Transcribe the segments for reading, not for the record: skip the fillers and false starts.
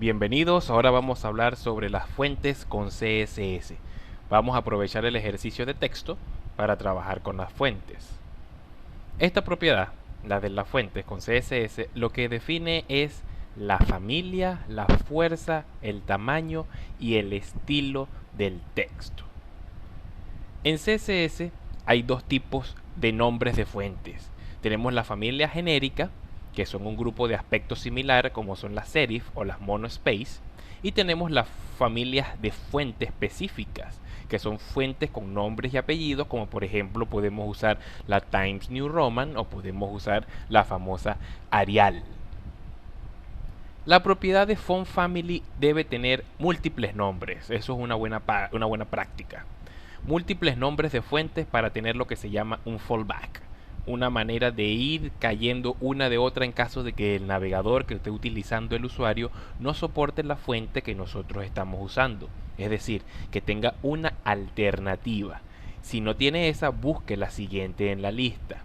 Bienvenidos, ahora vamos a hablar sobre las fuentes con CSS. Vamos a aprovechar el ejercicio de texto para trabajar con las fuentes. Esta propiedad, la de las fuentes con CSS, lo que define es la familia, la fuerza, el tamaño y el estilo del texto. En CSS hay dos tipos de nombres de fuentes. Tenemos la familia genérica, que son un grupo de aspecto similar como son las serif o las monospace, y tenemos las familias de fuentes específicas, que son fuentes con nombres y apellidos, como por ejemplo podemos usar la Times New Roman o podemos usar la famosa Arial. La propiedad de font family debe tener múltiples nombres, eso es una buena práctica. Múltiples nombres de fuentes para tener lo que se llama un fallback, una manera de ir cayendo una de otra en caso de que el navegador que esté utilizando el usuario no soporte la fuente que nosotros estamos usando, es decir, que tenga una alternativa. Si no tiene esa, busque la siguiente en la lista.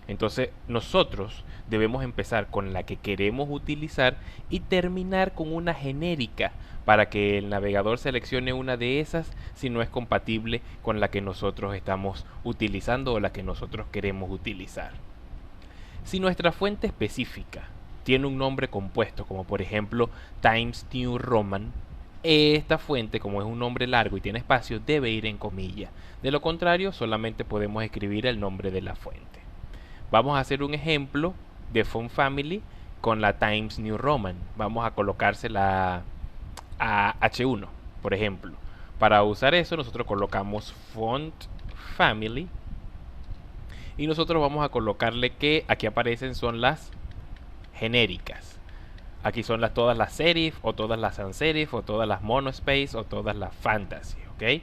Entonces nosotros debemos empezar con la que queremos utilizar y terminar con una genérica para que el navegador seleccione una de esas si no es compatible con la que nosotros estamos utilizando o la que nosotros queremos utilizar. Si nuestra fuente específica tiene un nombre compuesto, como por ejemplo Times New Roman, esta fuente, como es un nombre largo y tiene espacio, debe ir en comillas. De lo contrario, solamente podemos escribir el nombre de la fuente. Vamos a hacer un ejemplo de font family con la Times New Roman. Vamos a colocársela a H1, por ejemplo. Para usar eso, nosotros colocamos font family y nosotros vamos a colocarle que aquí aparecen son las genéricas. Aquí son todas las serif o todas las sans serif o todas las monospace o todas las fantasy, ¿ok?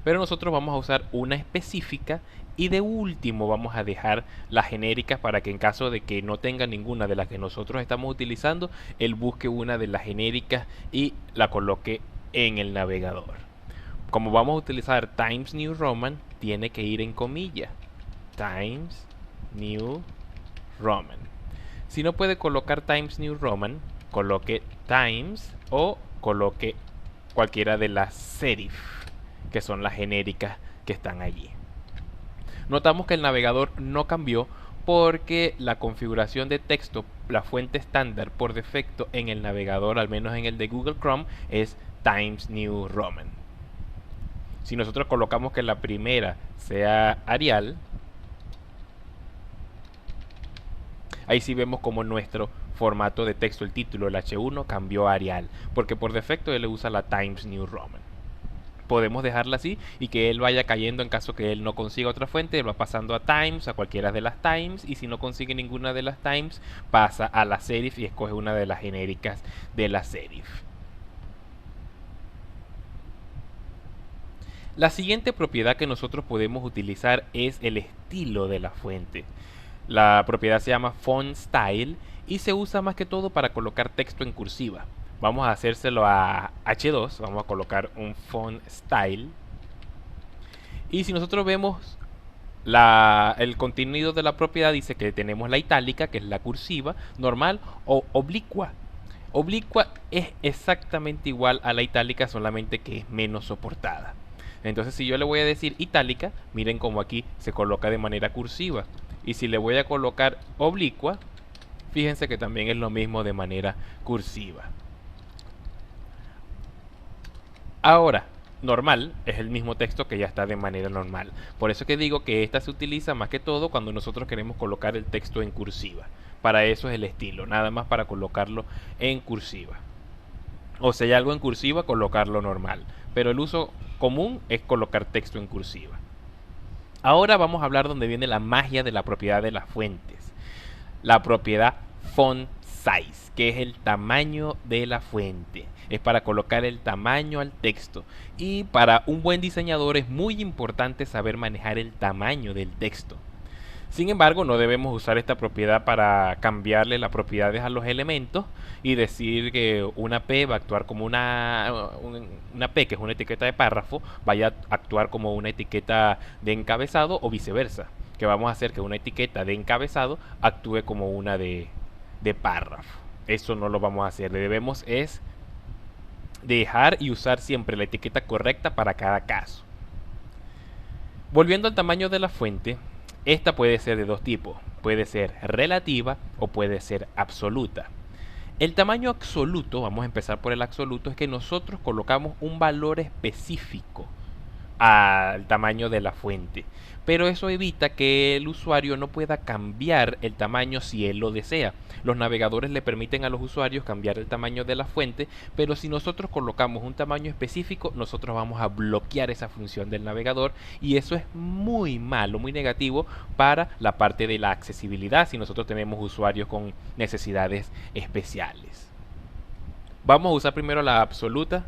Pero nosotros vamos a usar una específica y de último vamos a dejar las genéricas para que en caso de que no tenga ninguna de las que nosotros estamos utilizando, él busque una de las genéricas y la coloque en el navegador. Como vamos a utilizar Times New Roman, tiene que ir en comillas. Times New Roman. Si no puede colocar Times New Roman, coloque Times o coloque cualquiera de las serif, que son las genéricas que están allí. Notamos que el navegador no cambió porque la configuración de texto, la fuente estándar por defecto en el navegador, al menos en el de Google Chrome, es Times New Roman. Si nosotros colocamos que la primera sea Arial, ahí sí vemos como nuestro formato de texto, el título, el H1, cambió a Arial, porque por defecto él usa la Times New Roman. Podemos dejarla así y que él vaya cayendo en caso que él no consiga otra fuente, él va pasando a Times, a cualquiera de las Times, y si no consigue ninguna de las Times, pasa a la serif y escoge una de las genéricas de la serif. La siguiente propiedad que nosotros podemos utilizar es el estilo de la fuente. La propiedad se llama Font Style y se usa más que todo para colocar texto en cursiva. Vamos a hacérselo a H2, vamos a colocar un font style. Y si nosotros vemos el contenido de la propiedad, dice que tenemos la itálica, que es la cursiva, normal o oblicua. Oblicua es exactamente igual a la itálica, solamente que es menos soportada. Entonces si yo le voy a decir itálica, miren como aquí se coloca de manera cursiva. Y si le voy a colocar oblicua, fíjense que también es lo mismo de manera cursiva. Ahora, normal es el mismo texto que ya está de manera normal. Por eso que digo que esta se utiliza más que todo cuando nosotros queremos colocar el texto en cursiva. Para eso es el estilo, nada más para colocarlo en cursiva. O si hay algo en cursiva, colocarlo normal. Pero el uso común es colocar texto en cursiva. Ahora vamos a hablar donde viene la magia de la propiedad de las fuentes. La propiedad font size, que es el tamaño de la fuente. Es para colocar el tamaño al texto. Y para un buen diseñador es muy importante saber manejar el tamaño del texto. Sin embargo, no debemos usar esta propiedad para cambiarle las propiedades a los elementos y decir que una P va a actuar como una P, que es una etiqueta de párrafo, vaya a actuar como una etiqueta de encabezado o viceversa. Que vamos a hacer que una etiqueta de encabezado actúe como una de párrafo. Eso no lo vamos a hacer. Le debemos es Dejar y usar siempre la etiqueta correcta para cada caso. Volviendo al tamaño de la fuente, esta puede ser de dos tipos, puede ser relativa o puede ser absoluta. El tamaño absoluto, vamos a empezar por el absoluto, es que nosotros colocamos un valor específico al tamaño de la fuente, pero eso evita que el usuario no pueda cambiar el tamaño si él lo desea. Los navegadores le permiten a los usuarios cambiar el tamaño de la fuente, pero si nosotros colocamos un tamaño específico, nosotros vamos a bloquear esa función del navegador, y eso es muy malo, muy negativo para la parte de la accesibilidad si nosotros tenemos usuarios con necesidades especiales. Vamos a usar primero la absoluta.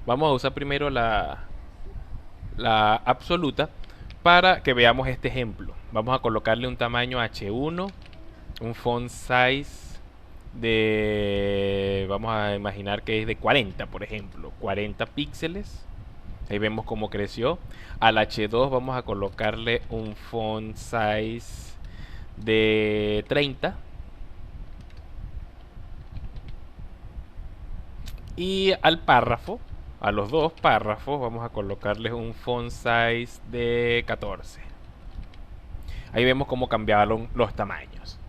Vamos a usar primero la absoluta para que veamos este ejemplo. Vamos a colocarle un tamaño H1, un font size de, vamos a imaginar que es de 40, por ejemplo, 40 píxeles. Ahí vemos cómo creció. Al H2 vamos a colocarle un font size de 30. Y al párrafo, a los dos párrafos, vamos a colocarles un font size de 14. Ahí vemos cómo cambiaron los tamaños.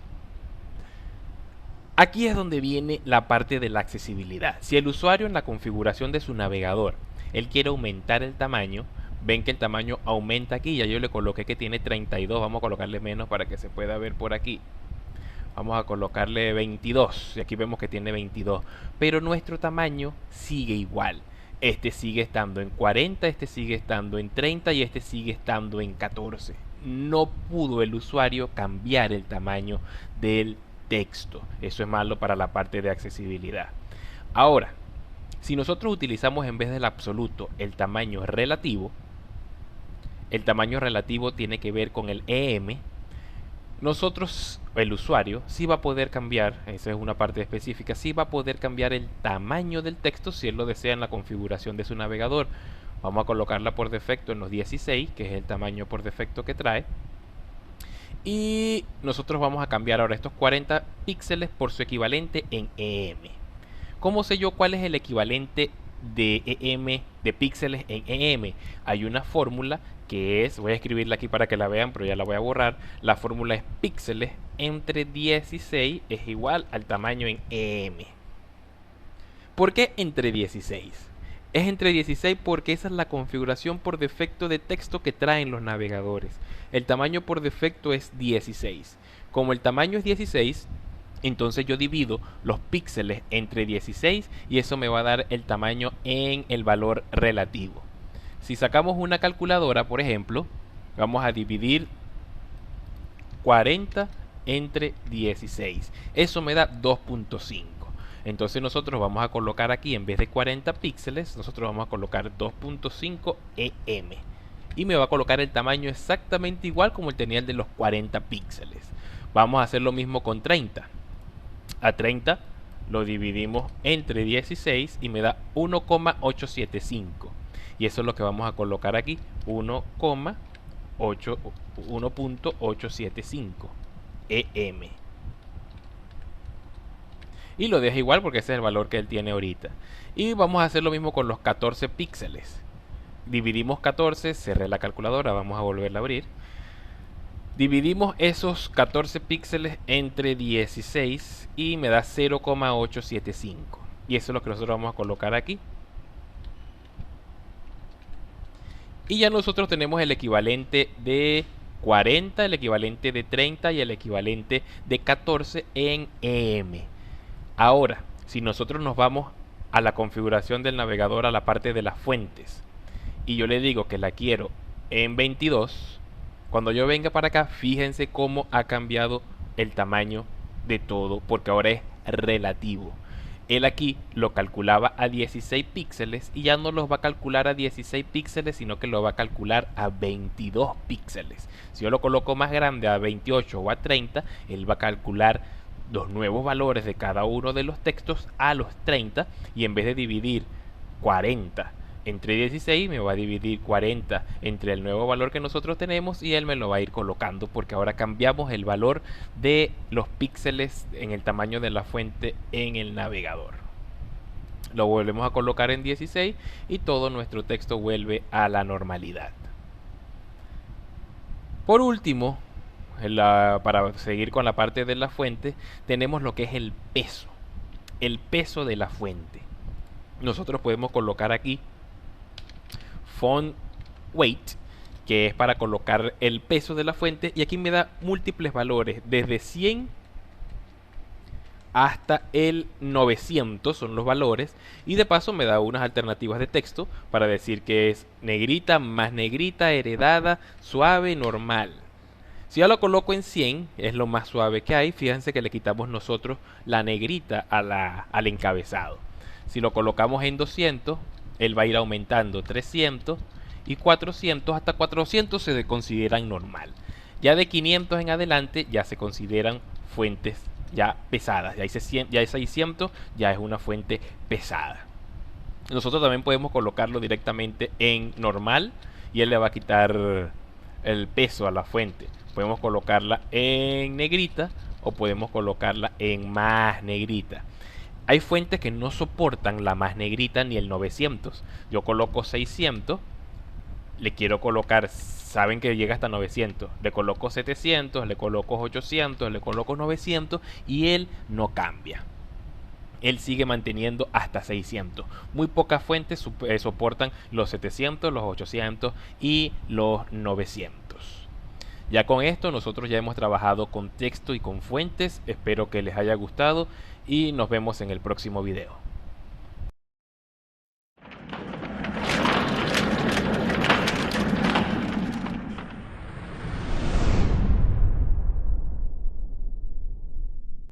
Aquí es donde viene la parte de la accesibilidad. Si el usuario en la configuración de su navegador, él quiere aumentar el tamaño, ven que el tamaño aumenta aquí. Ya yo le coloqué que tiene 32, vamos a colocarle menos para que se pueda ver por aquí. Vamos a colocarle 22 y aquí vemos que tiene 22, pero nuestro tamaño sigue igual. Este sigue estando en 40, este sigue estando en 30 y este sigue estando en 14. No pudo el usuario cambiar el tamaño del texto. Eso es malo para la parte de accesibilidad. Ahora, si nosotros utilizamos en vez del absoluto el tamaño relativo tiene que ver con el EM. Nosotros, el usuario, sí va a poder cambiar, esa es una parte específica, sí va a poder cambiar el tamaño del texto si él lo desea en la configuración de su navegador. Vamos a colocarla por defecto en los 16, que es el tamaño por defecto que trae. Y nosotros vamos a cambiar ahora estos 40 píxeles por su equivalente en EM. ¿Cómo sé yo cuál es el equivalente de EM, de píxeles en EM? Hay una fórmula que es, voy a escribirla aquí para que la vean, pero ya la voy a borrar. La fórmula es píxeles entre 16 es igual al tamaño en EM. ¿Por qué entre 16? Es entre 16 porque esa es la configuración por defecto de texto que traen los navegadores. El tamaño por defecto es 16. Como el tamaño es 16, entonces yo divido los píxeles entre 16 y eso me va a dar el tamaño en el valor relativo. Si sacamos una calculadora, por ejemplo, vamos a dividir 40 entre 16. Eso me da 2.5. Entonces nosotros vamos a colocar aquí, en vez de 40 píxeles, nosotros vamos a colocar 2.5 EM. Y me va a colocar el tamaño exactamente igual como tenía el de los 40 píxeles. Vamos a hacer lo mismo con 30. A 30 lo dividimos entre 16 y me da 1,875. Y eso es lo que vamos a colocar aquí, 1.875 EM. Y lo deja igual porque ese es el valor que él tiene ahorita. Y vamos a hacer lo mismo con los 14 píxeles. Dividimos 14, cerré la calculadora, vamos a volverla a abrir. Dividimos esos 14 píxeles entre 16 y me da 0,875. Y eso es lo que nosotros vamos a colocar aquí. Y ya nosotros tenemos el equivalente de 40, el equivalente de 30 y el equivalente de 14 en EM. Ahora, si nosotros nos vamos a la configuración del navegador, a la parte de las fuentes, y yo le digo que la quiero en 22, cuando yo venga para acá, fíjense cómo ha cambiado el tamaño de todo, porque ahora es relativo. Él aquí lo calculaba a 16 píxeles y ya no los va a calcular a 16 píxeles, sino que lo va a calcular a 22 píxeles. Si yo lo coloco más grande, a 28 o a 30, él va a calcular los nuevos valores de cada uno de los textos a los 30, y en vez de dividir 40 entre 16 me va a dividir 40 entre el nuevo valor que nosotros tenemos y él me lo va a ir colocando, porque ahora cambiamos el valor de los píxeles en el tamaño de la fuente en el navegador. Lo volvemos a colocar en 16 y todo nuestro texto vuelve a la normalidad. Por último, para seguir con la parte de la fuente, tenemos lo que es el peso de la fuente. Nosotros podemos colocar aquí font weight, que es para colocar el peso de la fuente, y aquí me da múltiples valores, desde 100 hasta el 900 son los valores, y de paso me da unas alternativas de texto para decir que es negrita, más negrita, heredada, suave, normal. Si ya lo coloco en 100, es lo más suave que hay. Fíjense que le quitamos nosotros la negrita al encabezado. Si lo colocamos en 200, él va a ir aumentando 300 y 400, hasta 400 se consideran normal. Ya de 500 en adelante ya se consideran fuentes ya pesadas. Ya es 600, ya es una fuente pesada. Nosotros también podemos colocarlo directamente en normal y él le va a quitar el peso a la fuente. Podemos colocarla en negrita o podemos colocarla en más negrita. Hay fuentes que no soportan la más negrita ni el 900. Yo coloco 600, le quiero colocar, saben que llega hasta 900, le coloco 700, le coloco 800, le coloco 900 y él no cambia. Él sigue manteniendo hasta 600. Muy pocas fuentes soportan los 700, los 800 y los 900. Ya con esto nosotros ya hemos trabajado con texto y con fuentes. Espero que les haya gustado y nos vemos en el próximo video.